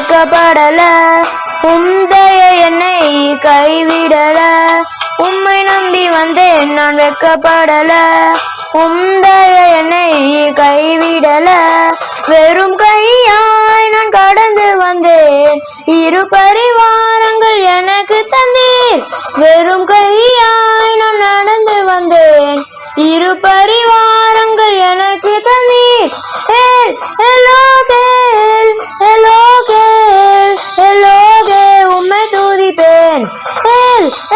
வெக்கப்படல, உம்தய என்னை கைவிடல. உம்மை நம்பி வந்தேன் நான் வெக்கப்படல, உம்தய என்னை கைவிடல. வெறும் கையாய் நான் கடந்து வந்தேன், இரு பரிவாரங்கள் எனக்கு தந்தீர். வெறும் கையாய் நான் நடந்து வந்தேன், இரு பரிவாரங்கள் எனக்கு தந்தீர். எலோகேல் எலோகேல் எலோகே உம்மை துதிப்பேன்.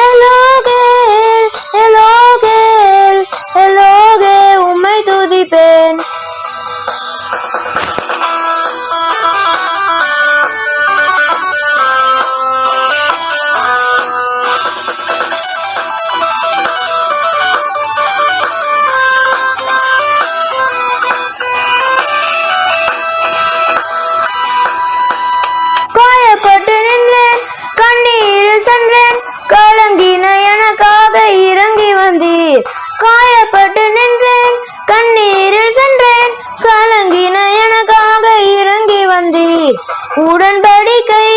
எலோகேல் எலோகேல் எலோகே உம்மை துதிப்பேன். காயப்பட்டு நின்றேன், கண்ணீரில் சென்றேன், கலங்கின எனக்காக இறங்கி வந்தீர். காயப்பட்டு நின்றேன், கண்ணீரில் சென்றேன், கலங்கின எனக்காக இறங்கி வந்தீர். உடன்படிக்கை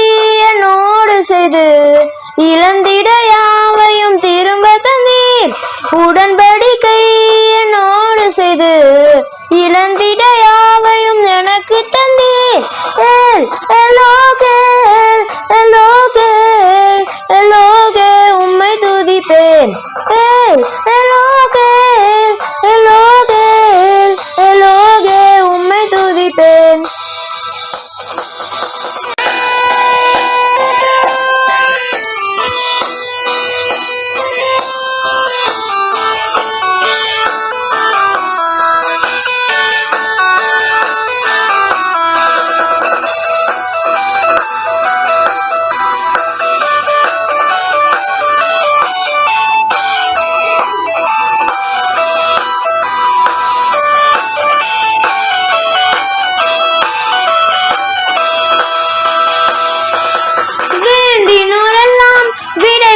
என்னோடு செய்து இழந்திட யாவையும் திரும்ப தந்தீர். உடன்படிக்கை என்னோடு செய்து இழந்திட யாவையும் எனக்கு தந்தீர். எலோகேல் எலோகேல் எலோகே உம்மை துதிப்பேன். எலோகேல் எலோகேல் எலோகே உம்மை துதிப்பேன்.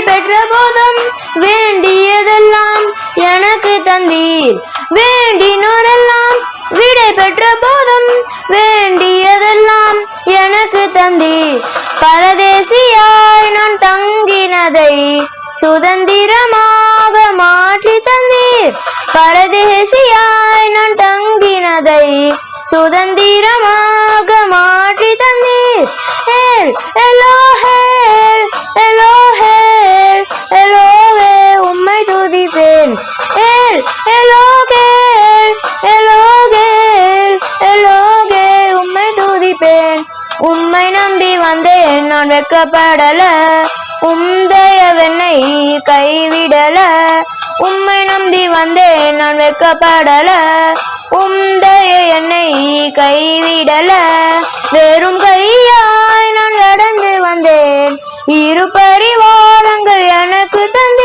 பெற்ற போதும் வேண்டியதெல்லாம் எனக்கு தந்தீர். வேண்டினோரெல்லாம் விடை பெற்ற போதும் வேண்டியதெல்லாம் எனக்கு தந்தீர். பரதேசியாய் நான் தங்கினதை சுதந்திரமாக மாற்றி தந்தீர். பரதேசியாய் நான் தங்கினதை சுதந்திரமாக மாற்றி தந்தீர். எலோகேல் எலோகேல் எலோகே உம்மை துதிப்பேன். எலோகேல் எலோகேல் எலோகே உம்மை துதிப்பேன். உம்மை நம்பி வந்தேன் நான் வெக்கப்படல, உம்தயவென்னை கைவிடல. உம்மை நம்பி வந்தேன் நான் வெக்கப்படல, உம்தய என்னை கைவிடல. வெறும் கையாய் நான் கடந்து வந்தேன், இரு பரிவாரங்கள் எனக்கு தந்தீர்.